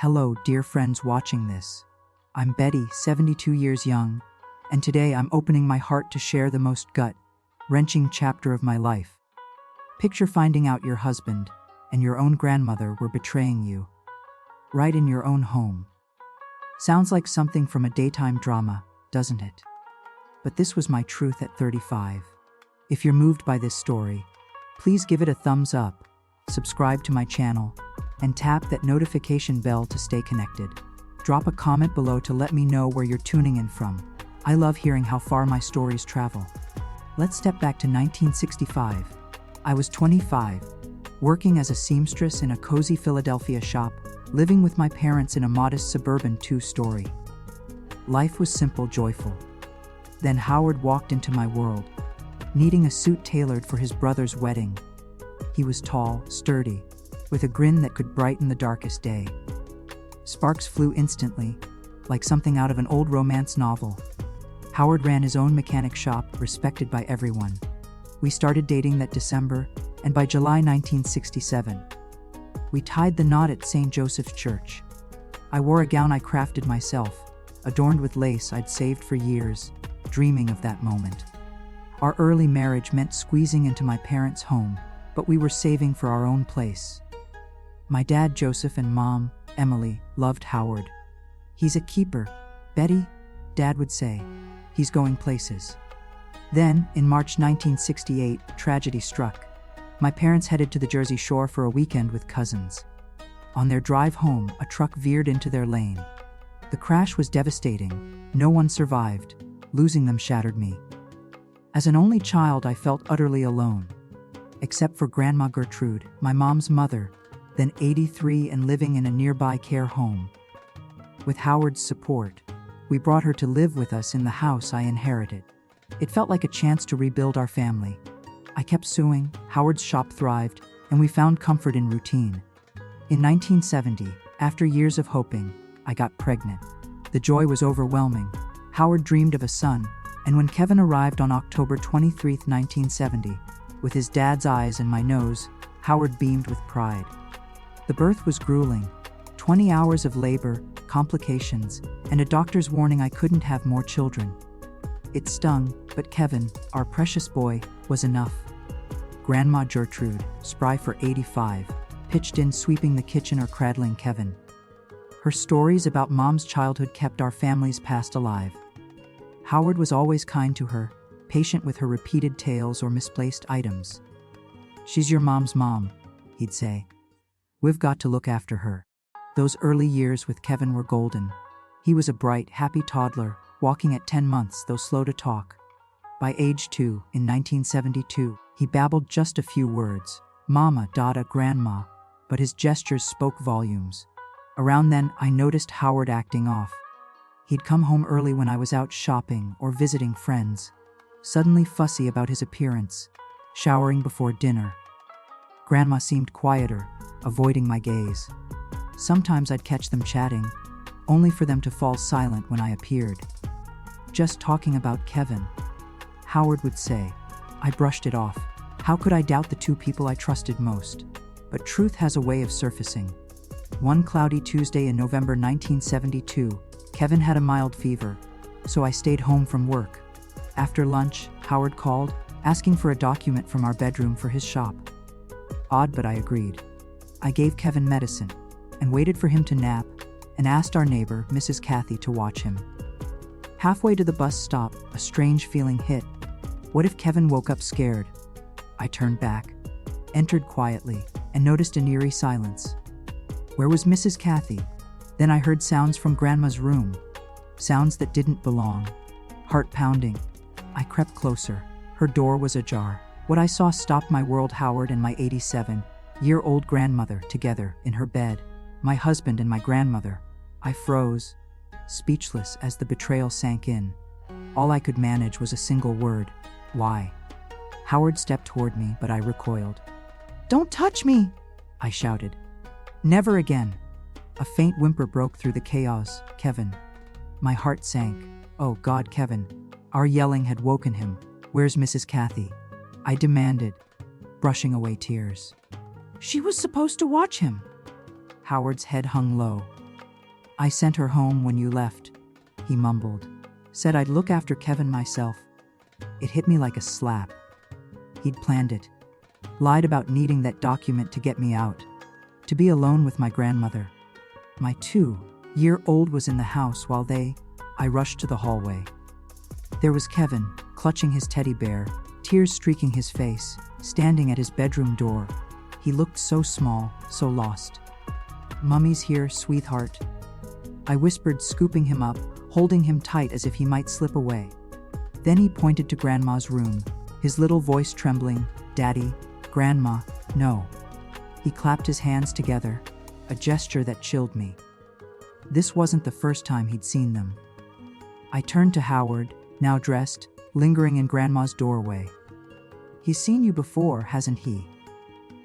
Hello, dear friends watching this. I'm Betty, 72 years young, and today I'm opening my heart to share the most gut-wrenching chapter of my life. Picture finding out your husband and your own grandmother were betraying you, right in your own home. Sounds like something from a daytime drama, doesn't it? But this was my truth at 35. If you're moved by this story, please give it a thumbs up, subscribe to my channel, and tap that notification bell to stay connected. Drop a comment below to let me know where you're tuning in from. I love hearing how far my stories travel. Let's step back to 1965. I was 25, working as a seamstress in a cozy Philadelphia shop, living with my parents in a modest suburban two-story. Life was simple, joyful. Then Howard walked into my world, needing a suit tailored for his brother's wedding. He was tall, sturdy, with a grin that could brighten the darkest day. Sparks flew instantly, like something out of an old romance novel. Howard ran his own mechanic shop, respected by everyone. We started dating that December, and by July 1967, we tied the knot at St. Joseph's Church. I wore a gown I crafted myself, adorned with lace I'd saved for years, dreaming of that moment. Our early marriage meant squeezing into my parents' home, but we were saving for our own place. My dad, Joseph, and mom, Emily, loved Howard. He's a keeper, Betty, Dad would say. He's going places. Then, in March 1968, tragedy struck. My parents headed to the Jersey Shore for a weekend with cousins. On their drive home, a truck veered into their lane. The crash was devastating. No one survived. Losing them shattered me. As an only child, I felt utterly alone. Except for Grandma Gertrude, my mom's mother, then 83 and living in a nearby care home. With Howard's support, we brought her to live with us in the house I inherited. It felt like a chance to rebuild our family. I kept sewing, Howard's shop thrived, and we found comfort in routine. In 1970, after years of hoping, I got pregnant. The joy was overwhelming. Howard dreamed of a son, and when Kevin arrived on October 23, 1970, with his dad's eyes and my nose, Howard beamed with pride. The birth was grueling. 20 hours of labor, complications, and a doctor's warning I couldn't have more children. It stung, but Kevin, our precious boy, was enough. Grandma Gertrude, spry for 85, pitched in, sweeping the kitchen or cradling Kevin. Her stories about mom's childhood kept our family's past alive. Howard was always kind to her, patient with her repeated tales or misplaced items. "She's your mom's mom," he'd say. "We've got to look after her." Those early years with Kevin were golden. He was a bright, happy toddler, walking at 10 months, though slow to talk. By age 2, in 1972, he babbled just a few words, Mama, Dada, Grandma, but his gestures spoke volumes. Around then, I noticed Howard acting off. He'd come home early when I was out shopping or visiting friends, suddenly fussy about his appearance, showering before dinner. Grandma seemed quieter, avoiding my gaze. Sometimes I'd catch them chatting, only for them to fall silent when I appeared. "Just talking about Kevin," Howard would say. I brushed it off. How could I doubt the two people I trusted most? But truth has a way of surfacing. One cloudy Tuesday in November 1972, Kevin had a mild fever, so I stayed home from work. After lunch, Howard called, asking for a document from our bedroom for his shop. Odd, but I agreed. I gave Kevin medicine, and waited for him to nap, and asked our neighbor, Mrs. Kathy, to watch him. Halfway to the bus stop, a strange feeling hit. What if Kevin woke up scared? I turned back, entered quietly, and noticed an eerie silence. Where was Mrs. Kathy? Then I heard sounds from Grandma's room, sounds that didn't belong. Heart pounding. I crept closer. Her door was ajar. What I saw stopped my world. Howard and my 87-year-old grandmother together in her bed. My husband and my grandmother. I froze, speechless as the betrayal sank in. All I could manage was a single word: why? Howard stepped toward me, but I recoiled. "Don't touch me!" I shouted. "Never again." A faint whimper broke through the chaos. "Kevin." My heart sank. Oh God, Kevin. Our yelling had woken him. "Where's Mrs. Kathy?" I demanded, brushing away tears. "She was supposed to watch him." Howard's head hung low. I sent her home when you left, he mumbled. Said I'd look after Kevin myself. It hit me like a slap. He'd planned it. Lied about needing that document to get me out. To be alone with my grandmother. My 2-year-old was in the house while I rushed to the hallway. There was Kevin, clutching his teddy bear, tears streaking his face, standing at his bedroom door. He looked so small, so lost. "Mummy's here, sweetheart," I whispered, scooping him up, holding him tight as if he might slip away. Then he pointed to Grandma's room, his little voice trembling. "Daddy, Grandma, no." He clapped his hands together, a gesture that chilled me. This wasn't the first time he'd seen them. I turned to Howard, now dressed, lingering in Grandma's doorway. "He's seen you before, hasn't he?"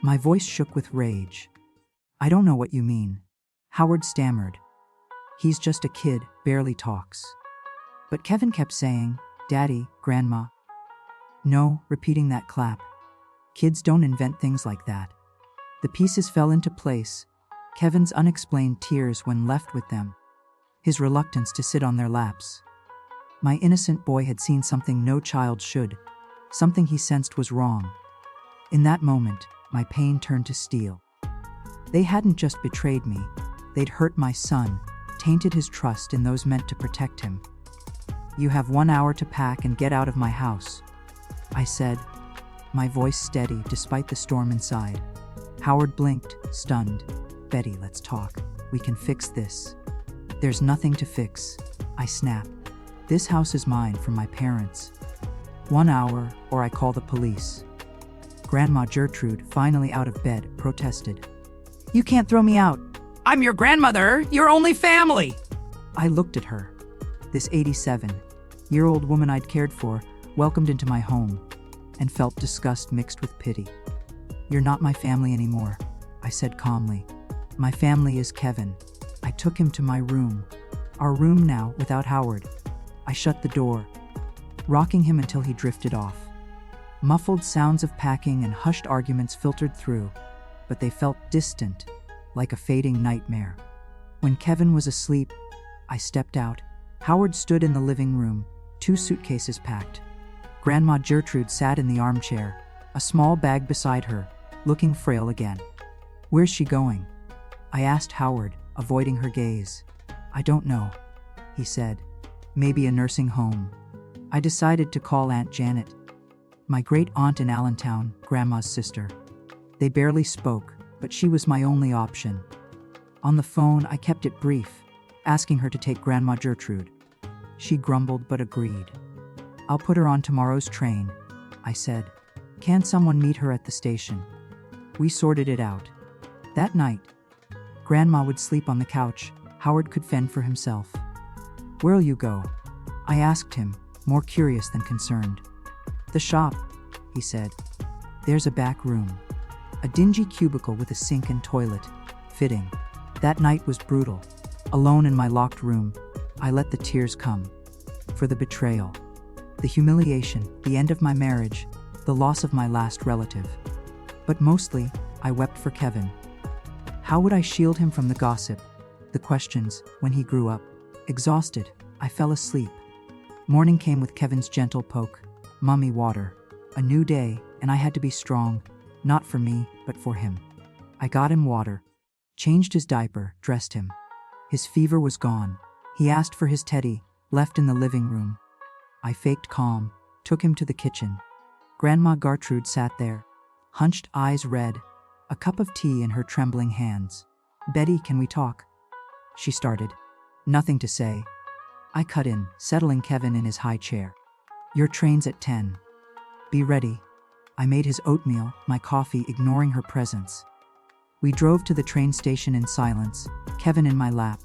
My voice shook with rage. "I don't know what you mean," Howard stammered. "He's just a kid, barely talks." But Kevin kept saying, "Daddy, Grandma." "No," repeating that clap. "Kids don't invent things like that." The pieces fell into place. Kevin's unexplained tears when left with them. His reluctance to sit on their laps. My innocent boy had seen something no child should, something he sensed was wrong. In that moment, my pain turned to steel. They hadn't just betrayed me, they'd hurt my son, tainted his trust in those meant to protect him. "You have 1 hour to pack and get out of my house," I said, my voice steady despite the storm inside. Howard blinked, stunned. "Betty, let's talk. We can fix this." "There's nothing to fix," I snapped. "This house is mine from my parents. 1 hour, or I call the police." Grandma Gertrude, finally out of bed, protested. "You can't throw me out. I'm your grandmother, your only family." I looked at her. This 87-year-old woman I'd cared for, welcomed into my home, and felt disgust mixed with pity. "You're not my family anymore," I said calmly. "My family is Kevin." I took him to my room. Our room now, without Howard. I shut the door, rocking him until he drifted off. Muffled sounds of packing and hushed arguments filtered through, but they felt distant, like a fading nightmare. When Kevin was asleep, I stepped out. Howard stood in the living room, 2 suitcases packed. Grandma Gertrude sat in the armchair, a small bag beside her, looking frail again. "Where's she going?" I asked Howard, avoiding her gaze. "I don't know," he said. "Maybe a nursing home." I decided to call Aunt Janet, my great aunt in Allentown, Grandma's sister. They barely spoke, but she was my only option. On the phone, I kept it brief, asking her to take Grandma Gertrude. She grumbled but agreed. "I'll put her on tomorrow's train," I said. "Can someone meet her at the station?" We sorted it out. That night, Grandma would sleep on the couch. Howard could fend for himself. "Where'll you go?" I asked him, more curious than concerned. "The shop," he said. "There's a back room. A dingy cubicle with a sink and toilet. Fitting." That night was brutal. Alone in my locked room, I let the tears come. For the betrayal, the humiliation, the end of my marriage, the loss of my last relative. But mostly, I wept for Kevin. How would I shield him from the gossip, the questions, when he grew up? Exhausted, I fell asleep. Morning came with Kevin's gentle poke. "Mommy, water." A new day, and I had to be strong, not for me, but for him. I got him water, changed his diaper, dressed him. His fever was gone. He asked for his teddy, left in the living room. I faked calm, took him to the kitchen. Grandma Gertrude sat there, hunched, eyes red, a cup of tea in her trembling hands. "Betty, can we talk?" she started. Nothing to say. I cut in, settling Kevin in his high chair. "Your train's at 10. Be ready." I made his oatmeal, my coffee, ignoring her presence. We drove to the train station in silence, Kevin in my lap.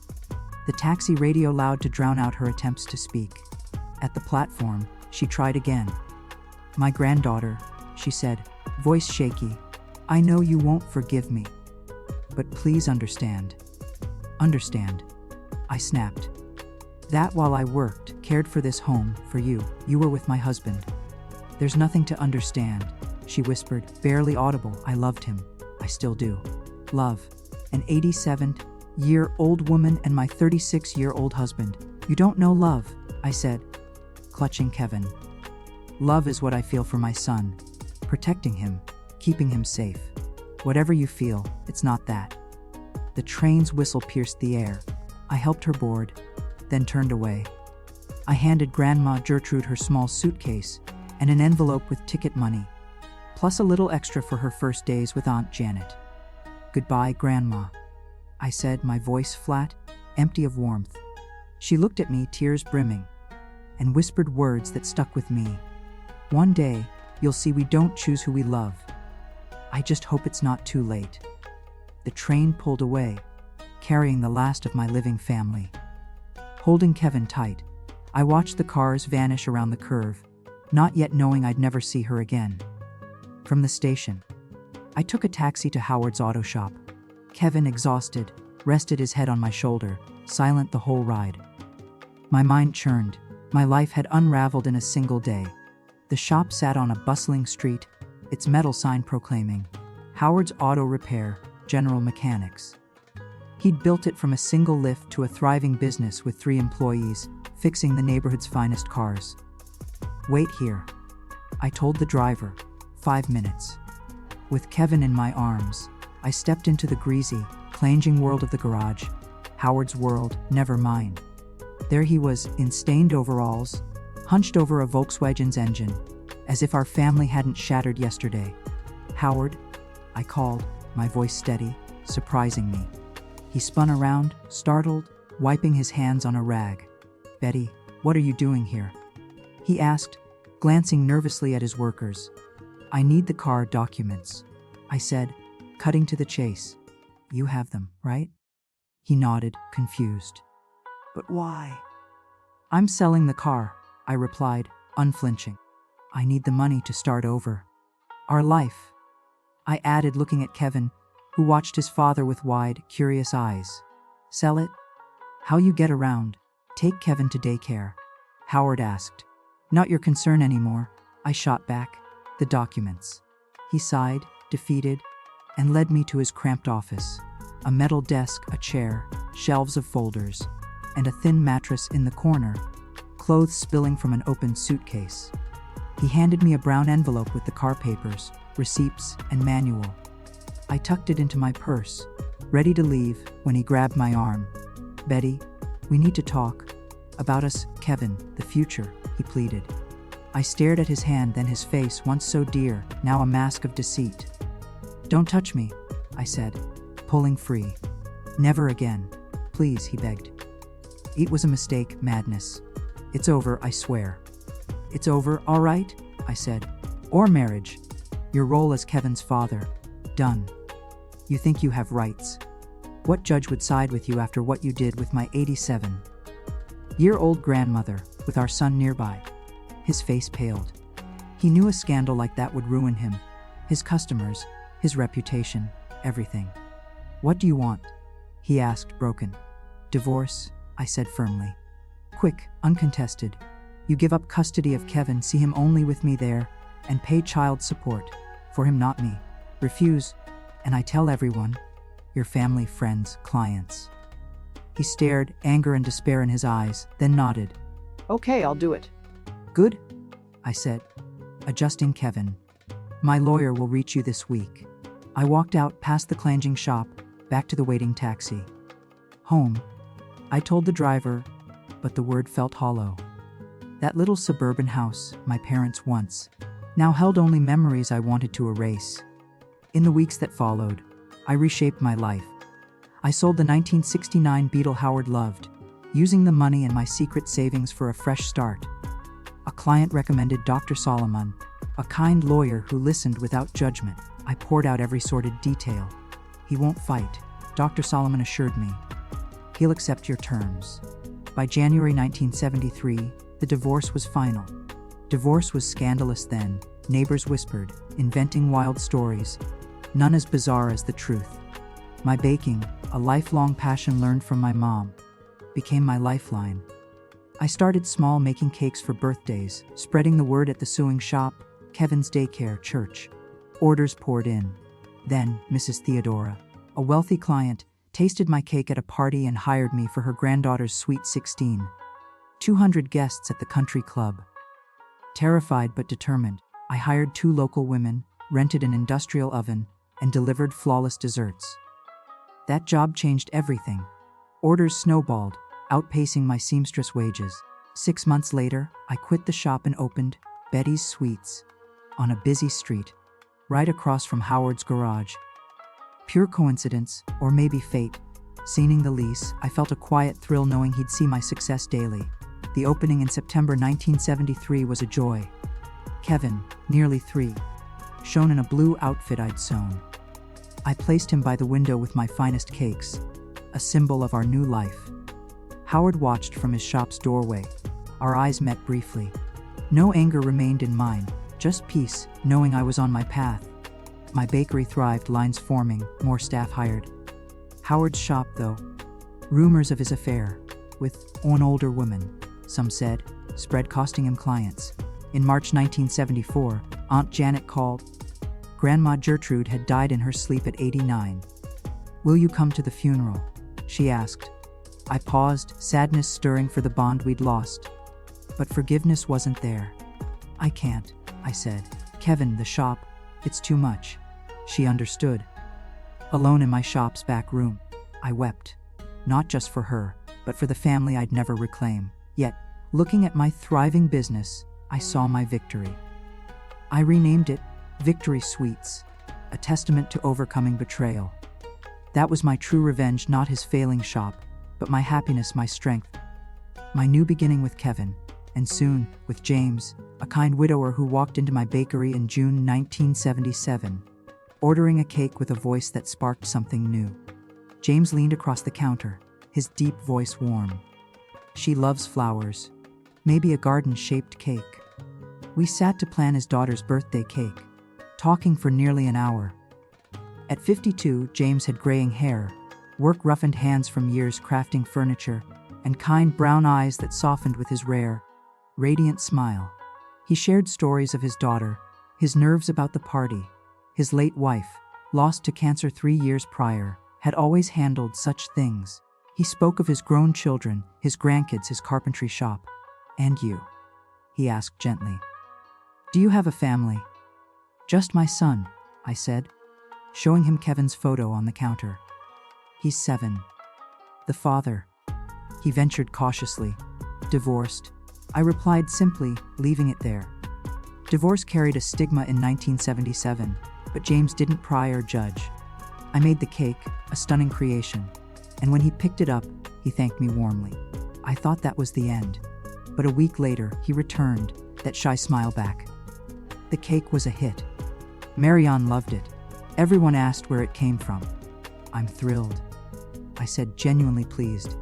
The taxi radio loud to drown out her attempts to speak. At the platform, she tried again. "My granddaughter," she said, voice shaky. "I know you won't forgive me, but please understand." "Understand?" I snapped. "That while I worked, cared for this home, for you, you were with my husband." "There's nothing to understand," she whispered, barely audible. "I loved him. I still do." Love. An year-old woman and my 36-year-old husband. You don't know love, I said, clutching Kevin. Love is what I feel for my son, protecting him, keeping him safe. Whatever you feel, it's not that. The train's whistle pierced the air. I helped her board, then turned away. I handed Grandma Gertrude her small suitcase and an envelope with ticket money, plus a little extra for her first days with Aunt Janet. Goodbye, Grandma, I said, my voice flat, empty of warmth. She looked at me, tears brimming, and whispered words that stuck with me. One day, you'll see we don't choose who we love. I just hope it's not too late. The train pulled away, carrying the last of my living family. Holding Kevin tight, I watched the cars vanish around the curve, not yet knowing I'd never see her again. From the station, I took a taxi to Howard's auto shop. Kevin, exhausted, rested his head on my shoulder, silent the whole ride. My mind churned. My life had unraveled in a single day. The shop sat on a bustling street, its metal sign proclaiming, Howard's Auto Repair, General Mechanics. He'd built it from a single lift to a thriving business with 3 employees, fixing the neighborhood's finest cars. Wait here, I told the driver. 5 minutes. With Kevin in my arms, I stepped into the greasy, clanging world of the garage. Howard's world, never mine. There he was, in stained overalls, hunched over a Volkswagen's engine, as if our family hadn't shattered yesterday. Howard, I called, my voice steady, surprising me. He spun around, startled, wiping his hands on a rag. Betty, what are you doing here? He asked, glancing nervously at his workers. I need the car documents, I said, cutting to the chase. You have them, right? He nodded, confused. But why? I'm selling the car, I replied, unflinching. I need the money to start over. Our life, I added, looking at Kevin, who watched his father with wide, curious eyes. Sell it? How you get around? Take Kevin to daycare, Howard asked. Not your concern anymore, I shot back. The documents. He sighed, defeated, and led me to his cramped office. A metal desk, a chair, shelves of folders, and a thin mattress in the corner, clothes spilling from an open suitcase. He handed me a brown envelope with the car papers, receipts, and manual. I tucked it into my purse, ready to leave, when he grabbed my arm. Betty, we need to talk. About us, Kevin, the future, he pleaded. I stared at his hand, then his face, once so dear, now a mask of deceit. Don't touch me, I said, pulling free. Never again. Please, he begged. It was a mistake, madness. It's over, I swear. It's over, all right, I said. Or marriage. Your role as Kevin's father. Done. You think you have rights. What judge would side with you after what you did with my 87-year-old grandmother, with our son nearby? His face paled. He knew a scandal like that would ruin him, his customers, his reputation, everything. What do you want? He asked, broken. Divorce, I said firmly. Quick, uncontested. You give up custody of Kevin, see him only with me there, and pay child support. For him, not me. Refuse, and I tell everyone, your family, friends, clients. He stared, anger and despair in his eyes, then nodded. Okay, I'll do it. Good, I said, adjusting Kevin. My lawyer will reach you this week. I walked out past the clanging shop, back to the waiting taxi. Home, I told the driver, but the word felt hollow. That little suburban house, my parents' once, now held only memories I wanted to erase. In the weeks that followed, I reshaped my life. I sold the 1969 Beetle Howard loved, using the money and my secret savings for a fresh start. A client recommended Dr. Solomon, a kind lawyer who listened without judgment. I poured out every sordid detail. He won't fight, Dr. Solomon assured me. He'll accept your terms. By January 1973, the divorce was final. Divorce was scandalous then, neighbors whispered, inventing wild stories, none as bizarre as the truth. My baking, a lifelong passion learned from my mom, became my lifeline. I started small, making cakes for birthdays, spreading the word at the sewing shop, Kevin's daycare, church. Orders poured in. Then, Mrs. Theodora, a wealthy client, tasted my cake at a party and hired me for her granddaughter's sweet 16. 200 guests at the country club. Terrified but determined, I hired 2 local women, rented an industrial oven, and delivered flawless desserts. That job changed everything. Orders snowballed, outpacing my seamstress wages. 6 months later, I quit the shop and opened Betty's Sweets on a busy street, right across from Howard's garage. Pure coincidence, or maybe fate. Signing the lease, I felt a quiet thrill knowing he'd see my success daily. The opening in September 1973 was a joy. Kevin, nearly 3, shone in a blue outfit I'd sewn. I placed him by the window with my finest cakes, a symbol of our new life. Howard watched from his shop's doorway. Our eyes met briefly. No anger remained in mine, just peace, knowing I was on my path. My bakery thrived, lines forming, more staff hired. Howard's shop, though. Rumors of his affair with an older woman, some said, spread, costing him clients. In March 1974, Aunt Janet called. Grandma Gertrude had died in her sleep at 89. "Will you come to the funeral?" she asked. I paused, sadness stirring for the bond we'd lost. But forgiveness wasn't there. "I can't," I said. "Kevin, the shop, it's too much." She understood. Alone in my shop's back room, I wept. Not just for her, but for the family I'd never reclaim. Yet, looking at my thriving business, I saw my victory. I renamed it Victory Sweets, a testament to overcoming betrayal. That was my true revenge, not his failing shop, but my happiness, my strength. My new beginning with Kevin, and soon with James, a kind widower who walked into my bakery in June 1977, ordering a cake with a voice that sparked something new. James leaned across the counter, his deep voice warm. "She loves flowers. Maybe a garden-shaped cake." We sat to plan his daughter's birthday cake, talking for nearly an hour. At 52, James had graying hair, work-roughened hands from years crafting furniture, and kind brown eyes that softened with his rare, radiant smile. He shared stories of his daughter, his nerves about the party. His late wife, lost to cancer 3 years prior, had always handled such things. He spoke of his grown children, his grandkids, his carpentry shop. "And you?" he asked gently. "Do you have a family?" "Just my son," I said, showing him Kevin's photo on the counter. "He's 7. The father?" He ventured cautiously. "Divorced," I replied simply, leaving it there. Divorce carried a stigma in 1977, but James didn't pry or judge. I made the cake, a stunning creation, and when he picked it up, he thanked me warmly. I thought that was the end, but a week later, he returned, that shy smile back. The cake was a hit. Marianne loved it. Everyone asked where it came from. "I'm thrilled," I said, genuinely pleased.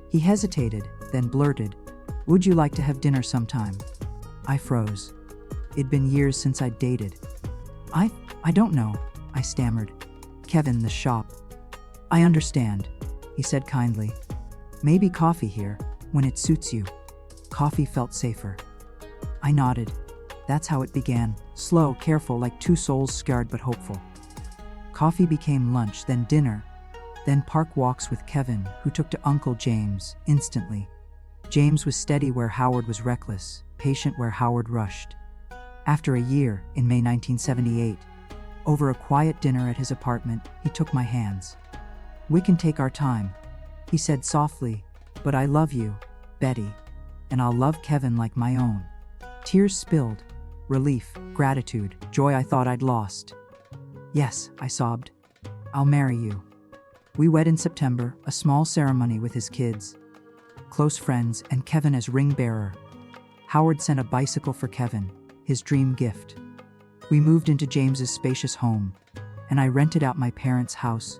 He hesitated, then blurted, "Would you like to have dinner sometime?" I froze. It'd been years since I'd dated. I don't know," I stammered. "Kevin, the shop." "I understand," he said kindly. "Maybe coffee here, when it suits you." Coffee felt safer. I nodded. That's how it began, slow, careful, like 2 souls scarred but hopeful. Coffee became lunch, then dinner, then park walks with Kevin, who took to Uncle James instantly. James was steady where Howard was reckless, patient where Howard rushed. After a year, in May 1978, over a quiet dinner at his apartment, he took my hands. "We can take our time," he said softly, "but I love you, Betty, and I'll love Kevin like my own." Tears spilled. Relief, gratitude, joy I thought I'd lost. "Yes," I sobbed. "I'll marry you." We wed in September, a small ceremony with his kids, close friends, and Kevin as ring bearer. Howard sent a bicycle for Kevin, his dream gift. We moved into James's spacious home, and I rented out my parents' house,